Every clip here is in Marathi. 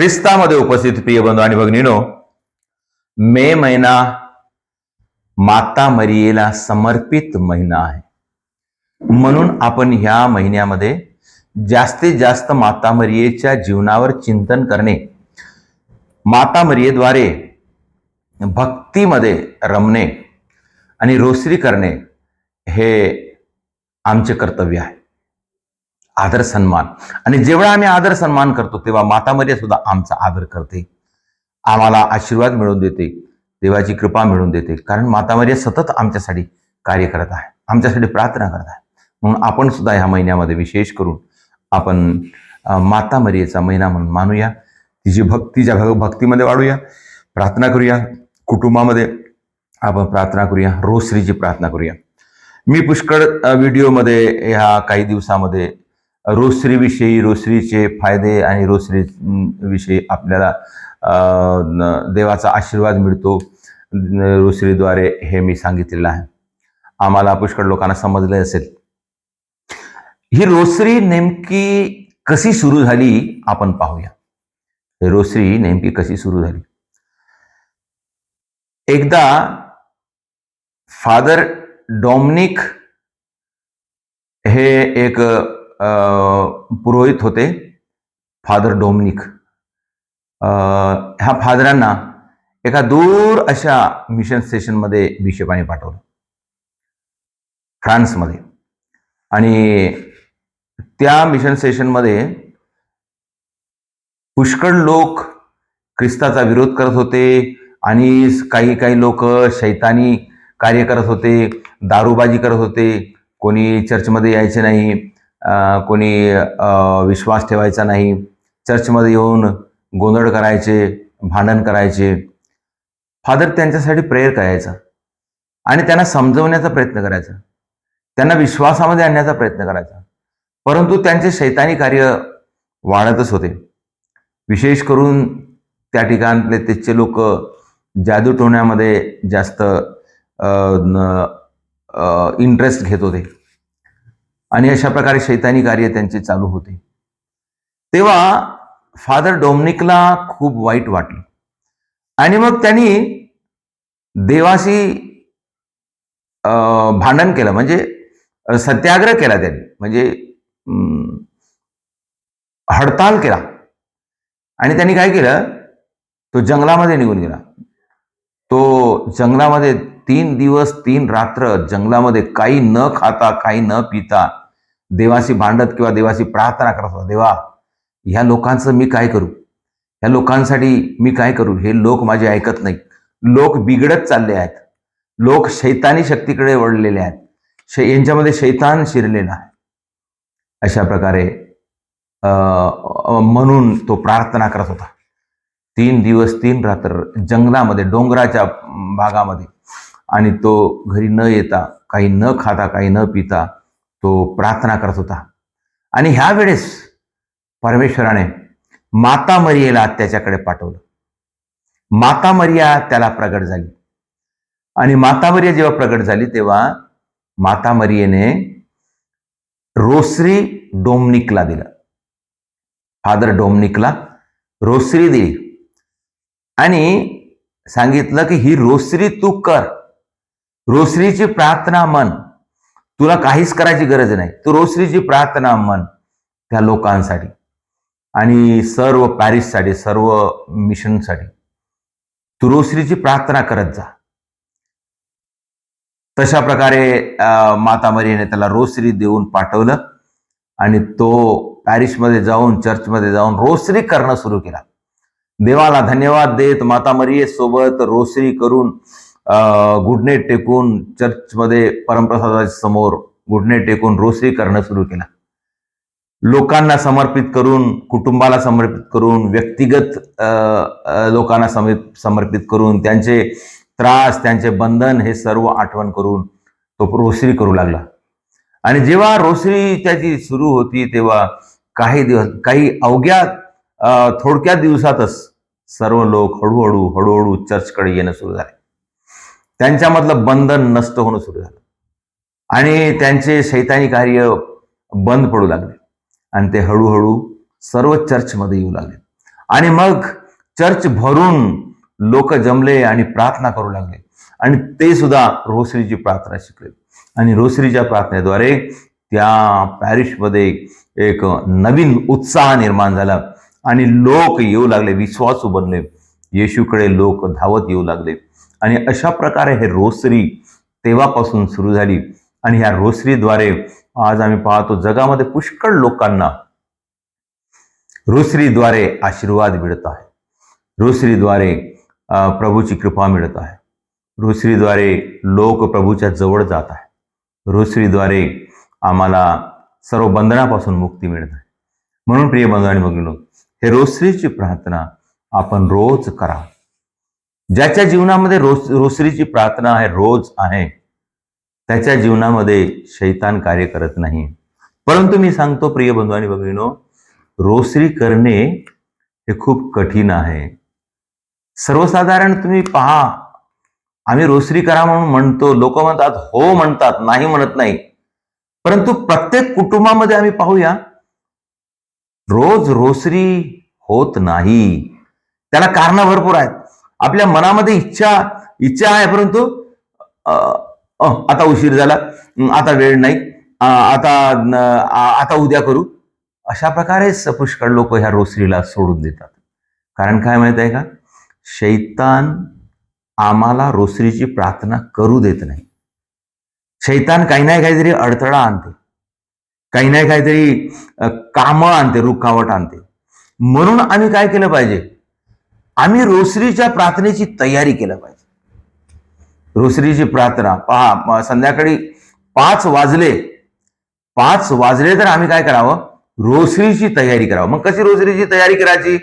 ख्रिस्तामध्ये उपस्थित प्रिय बंधू आणि भगिनीनो, मे महिना माता मरियेला समर्पित महिना आहे. म्हणून आपण ह्या महिन्यामध्ये जास्तीत जास्त माता मरियेच्या जीवनावर चिंतन करणे, माता मरियेद्वारे भक्तीमध्ये रमणे आणि रोसरी करणे हे आमचे कर्तव्य आहे. आदर सन्मान, आणि जेवढा आम्ही आदर सन्मान करतो तेव्हा माता मरिया सुद्धा आमचा आदर करते, आम्हाला आशीर्वाद मिळवून देते, देवाची कृपा मिळवून देते. कारण माता मरिया सतत आमच्यासाठी कार्य करत आहे, आमच्यासाठी प्रार्थना करत आहे. म्हणून आपण सुद्धा ह्या महिन्यामध्ये विशेष करून आपण माता मरियेचा महिना म्हणून मानूया, तिची भक्तीच्या भक्तीमध्ये वाढूया, प्रार्थना करूया, कुटुंबामध्ये आपण प्रार्थना करूया, रोसरीची प्रार्थना करूया. मी पुष्कळ व्हिडिओमध्ये ह्या काही दिवसामध्ये रोसरीविषयी, रोसरीचे फायदे आणि रोसरीविषयी आपल्याला देवाचा आशीर्वाद मिळतो रोसरीद्वारे हे मी सांगितलेलं आहे. आम्हाला पुष्कळ लोकांना समजलं असेल. ही रोसरी नेमकी कशी सुरू झाली आपण पाहूया. रोसरी नेमकी कशी सुरू झाली. एकदा फादर डॉमिनिक हे एक पुरोहित होते, फादर डॉमिनिक. ह्या फादरांना एका दूर अशा मिशन स्टेशनमध्ये बिशपाने पाठवलं, फ्रान्समध्ये. आणि त्या मिशन स्टेशनमध्ये पुष्कळ लोक ख्रिस्ताचा विरोध करत होते आणि काही लोक शैतानी कार्य करत होते, दारूबाजी करत होते. कोणी चर्चमध्ये यायचे नाही, कोणी विश्वास ठेवायचा नाही, चर्चमध्ये येऊन गोंधळ करायचे, भांडण करायचे. फादर त्यांच्यासाठी प्रेयर करायचा आणि त्यांना समजवण्याचा प्रयत्न करायचा, त्यांना विश्वासामध्ये आणण्याचा प्रयत्न करायचा. परंतु त्यांचे शैतानी कार्य वाढतच होते. विशेष करून त्या ठिकाणले त्याचे लोक जादू टोण्यामध्ये जास्त इंटरेस्ट घेत होते आणि अशा प्रकारे शैतानी कार्य त्यांचे चालू होते. तेव्हा फादर डॉमिनिकला खूप वाईट वाटलं आणि मग त्यांनी देवाशी भांडण केलं, म्हणजे सत्याग्रह केला त्यांनी, म्हणजे हडताल केला. आणि त्यांनी काय केलं, तो जंगलामध्ये निघून गेला. तो जंगलामध्ये 3 दिवस 3 रात्र जंगलामध्ये काही न खाता, काही न पिता देवाशी भांडत किंवा देवाशी प्रार्थना करत होता. देवा, ह्या लोकांचं मी काय करू, ह्या लोकांसाठी मी काय करू, हे लोक माझे ऐकत नाही, लोक बिघडत चालले आहेत, लोक शैतानी शक्तीकडे वळलेले आहेत, यांच्यामध्ये शैतान शिरलेला आहे. अशा प्रकारे म्हणून तो प्रार्थना करत होता 3 दिवस 3 रात्र जंगलामध्ये, डोंगराच्या भागामध्ये. आणि तो घरी न येता, काही न खाता, काही न पिता तो प्रार्थना करत होता. आणि ह्या वेळेस परमेश्वराने माता मरियेला त्याच्याकडे पाठवलं. माता मरिया त्याला प्रगट झाली. आणि माता मरिया जेव्हा प्रगट झाली तेव्हा माता मरियेने रोसरी डॉमिनिकला दिलं, फादर डॉमिनिकला रोसरी दिली आणि सांगितलं की ही रोसरी तू कर, रोसरीची प्रार्थना म्हण, तुला काहीच करायची गरज नाही, तू रोसरीची प्रार्थना म्हण त्या लोकांसाठी आणि सर्व पॅरिससाठी, सर्व मिशनसाठी तू रोसरीची प्रार्थना करत जा. तशा प्रकारे माता मरियेने त्याला रोसरी देऊन पाठवलं आणि तो पॅरिसमध्ये जाऊन, चर्चमध्ये जाऊन रोसरी करणं सुरू केला. देवाला धन्यवाद देत माता मरियेसोबत रोसरी करून, गुडणे टेकून, चर्चमध्ये परमप्रसादाच्या समोर गुडणे टेकून रोसरी करणं सुरू केला. लोकांना समर्पित करून, कुटुंबाला समर्पित करून, व्यक्तिगत लोकांना समर्पित करून, त्यांचे त्रास, त्यांचे बंधन हे सर्व आठवण करून तो रोसरी करू लागला. आणि जेव्हा रोसरी त्याची सुरू होती तेव्हा काही अवघ्या थोडक्या दिवसातच सर्व लोक हळूहळू चर्चकडे येणं सुरू झाले. त्यांच्यामधलं बंधन नष्ट होणं सुरू झालं आणि त्यांचे शैतानी कार्य बंद पडू लागले आणि ते हळूहळू सर्व चर्चमध्ये येऊ लागले. आणि मग चर्च भरून लोक जमले आणि प्रार्थना करू लागले आणि ते सुद्धा रोसरीची प्रार्थना शिकले आणि रोसरीच्या प्रार्थनेद्वारे त्या पॅरिशमध्ये एक नवीन उत्साह निर्माण झाला आणि लोक येऊ लागले, विश्वासू बनले, येशूकडे लोक धावत येऊ लागले आणि अशा प्रकारे हे रोसरी तेव्हापासून सुरू झाली आणि ह्या रोसरीद्वारे आज आम्ही पाहतो जगामध्ये पुष्कळ लोकांना रोसरीद्वारे आशीर्वाद मिळत आहे, रोसरीद्वारे प्रभूची कृपा मिळत आहे, रोसरीद्वारे लोक प्रभूच्या जवळ जात आहे, रोसरीद्वारे आम्हाला सर्व बंधनापासून मुक्ती मिळत आहे. म्हणून प्रिय बंधू आणि भगिनींनो, हे रोसरीची प्रार्थना आपण रोज करा. ज्याच्या जीवनामध्ये रोसरीची प्रार्थना आहे रोज आहे त्याच्या जीवनामध्ये शैतान कार्य करत नाही. परंतु मी सांगतो प्रिय बंधू आणि भगिनींनो, रोसरी करणे हे खूप कठीण आहे. सर्वसाधारण तुम्ही पहा, आम्ही रोसरी करा म्हणून म्हणतो, लोक म्हणतात हो म्हणतात, नाही म्हणत नाही. परंतु प्रत्येक कुटुंबामध्ये आम्ही पाहूया रोज रोसरी होत नाही. त्याला कारण भरपूर आहेत. आपल्या मनामध्ये इच्छा आहे, परंतु आता उशीर झाला, आता वेळ नाही, आता उद्या करू, अशा प्रकारे पुष्कळ लोक ह्या रोसरीला सोडून देतात. कारण काय माहित आहे का, शैतान आम्हाला रोसरीची प्रार्थना करू देत नाही. शैतान काही नाही काहीतरी अडथळा आणते, काही नाही काहीतरी कामं आणते, रुकावट आणते. म्हणून आम्ही काय केलं पाहिजे, आम्ही रोसरीच्या प्रार्थनेची तयारी केलं पाहिजे. रोसरीची प्रार्थना पहा, संध्याकाळी 5 वाजले तर आम्ही काय करावं, रोसरीची तयारी करावं. मग कशी रोसरीची तयारी करायची,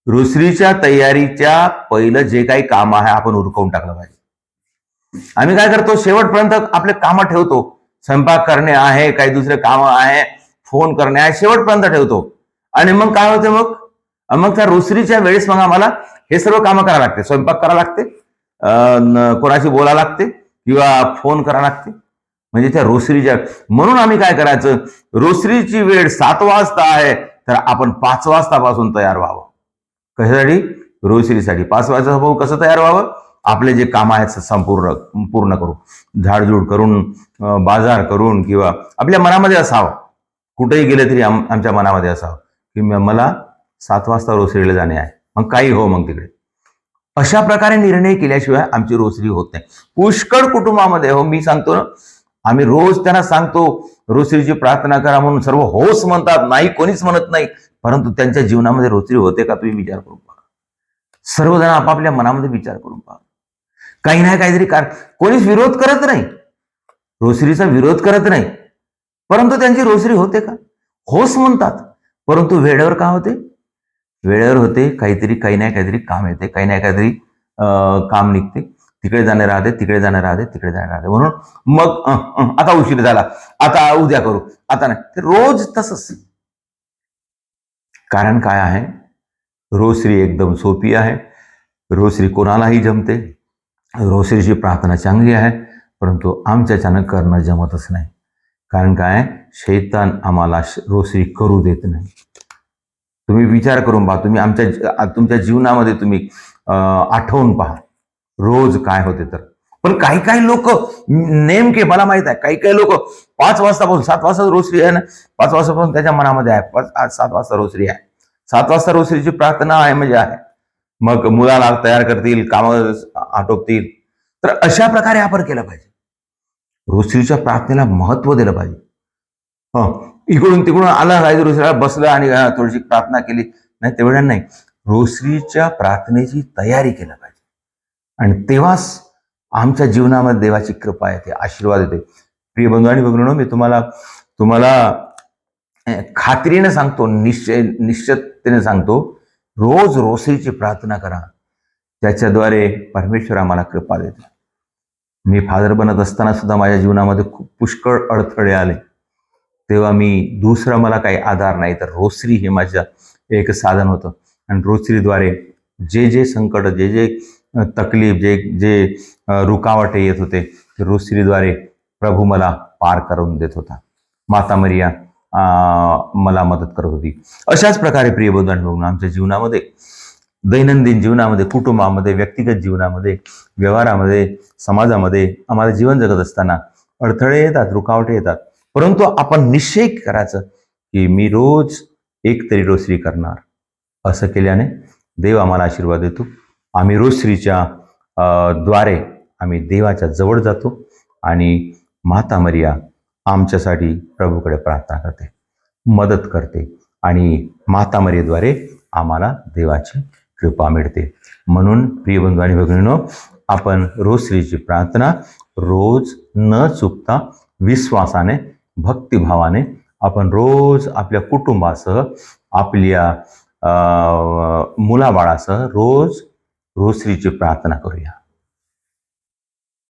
रोसरीच्या तयारीच्या पहिलं जे काही काम आहे आपण उरकवून टाकलं पाहिजे. आम्ही काय करतो, शेवटपर्यंत आपले कामं ठेवतो. स्वयंपाक करणे आहे, काही दुसरे कामं आहे, फोन करणे आहे, शेवटपर्यंत ठेवतो. आणि मग काय होते, मग त्या रोसरीच्या वेळेस मग आम्हाला हे सर्व कामं करावं लागते. स्वयंपाक करावं लागते, कोणाशी बोलावं लागते किंवा फोन करावं लागते, म्हणजे त्या रोसरीच्या. म्हणून आम्ही काय करायचं, रोसरीची वेळ 7 वाजता आहे तर आपण 5 वाजतापासून तयार व्हावं. कशासाठी, रोसरीसाठी. 5 वाजता कसं तयार व्हावं, आपले जे काम आहेत पूर्ण करू, झाडझूड करून, बाजार करून, किंवा आपल्या मनामध्ये असावं, कुठेही गेले तरी आमच्या मनामध्ये असावं की मला 7 वाजता रोसरीला जाणे आहे, मग काही हो मग तिकडे. अशा प्रकारे निर्णय केल्याशिवाय आमची रोसरी होत नाही. पुष्कळ कुटुंबामध्ये, हो मी सांगतो ना, आम्ही रोज त्यांना सांगतो रोसरीची प्रार्थना करा म्हणून, सर्व होच म्हणतात, नाही कोणीच म्हणत नाही. परंतु त्यांच्या जीवनामध्ये रोसरी होते का, तुम्ही विचार करून पहा. सर्वजण आपापल्या मनामध्ये विचार करून पहा. काही नाही काहीतरी कोणीच विरोध करत नाही, रोसरीचा विरोध करत नाही, परंतु त्यांची रोसरी होते का, होच म्हणतात. परंतु वेळेवर का होते, वेळेवर होते, काही नाही काहीतरी काम येते, काही नाही काहीतरी काम निघते, तिकडे जाणे राहते, तिकडे जाणे राहते. म्हणून मग आता उशीर झाला, आता उद्या करू, आता नाही, ते रोज तसंच. कारण काय आहे, रोसरी एकदम सोपी आहे, रोसरी कोणालाही जमते, रोसरीची प्रार्थना चांगली आहे. परंतु आमच्याच्यानं करणं जमतच नाही. कारण काय, शैतान आम्हाला रोसरी करू देत नाही. तुम्ही विचार करून पहा, तुम्ही तुमच्या जीवनामध्ये तुम्ही आठवून पहा रोज काय होते तर. पण काही लोक नेमके, मला माहित आहे, काही लोक 5 वाजतापासून 7 वाजता रोसरी आहे ना, 5 वाजतापासून त्याच्या मनामध्ये आहे आज 7 वाजता रोसरी आहे, 7 वाजता रोसरीची प्रार्थना आहे म्हणजे आहे. मग मुलाला तयार करतील, कामं आटोपतील. तर अशा प्रकारे आपण केलं पाहिजे. रोसरीच्या प्रार्थनेला महत्व दिलं पाहिजे. इकडून तिकडून आला, काही रोसरीला बसलं आणि थोडीशी प्रार्थना केली नाही, तेवढ्या नाही. रोसरीच्या प्रार्थनेची तयारी केलं पाहिजे आणि तेव्हाच आमच्या जीवनामध्ये देवाची कृपा येते, आशीर्वाद येते. प्रिय बंधू आणि भगिनींनो, मी तुम्हाला खात्रीने सांगतो, निश्चिततेने सांगतो, रोज रोसरीची प्रार्थना करा. त्याच्याद्वारे परमेश्वर आम्हाला कृपा देतो. मी फादर बनत असताना सुद्धा माझ्या जीवनामध्ये खूप पुष्कळ अडथळे आले. तेव्हा दुसरा मला काही आधार नाही, तर रोसरी हे माझं एक साधन होतं. आणि रोसरीद्वारे जे संकट, जे तकलीफ, जे रुकावटे येत होते, ते रोसरीद्वारे प्रभू मला पार करून देत होता. माता मरिया मला मदत करत होती. अशाच प्रकारे प्रिय बंधूंनो, आमच्या जीवनामध्ये, दैनंदिन जीवनामध्ये, कुटुंबामध्ये, व्यक्तिगत जीवनामध्ये, व्यवहारामध्ये, समाजामध्ये आम्हाला जीवन जगत असताना अडथळे येतात, रुकावटे येतात. परंतु आपण निश्चय करायचं की मी रोज एक तरी रोसरी करणार. असं केल्याने देव आम्हाला आशीर्वाद देतो. आम्ही रोसरीच्या द्वारे आम्ही देवाच्या जवळ जातो आणि माता मरिया आमच्यासाठी प्रभूकडे प्रार्थना करते, मदत करते आणि माता मरियेद्वारे आम्हाला देवाची कृपा मिळते. म्हणून प्रिय बंधू आणि भगिनींनो, आपण रोसरीची प्रार्थना रोज न चुकता विश्वासाने, भक्तिभावाने आपण रोज आपल्या कुटुंबासह, आपल्या मुलाबाळासह रोज रोसरीची प्रार्थना करूया.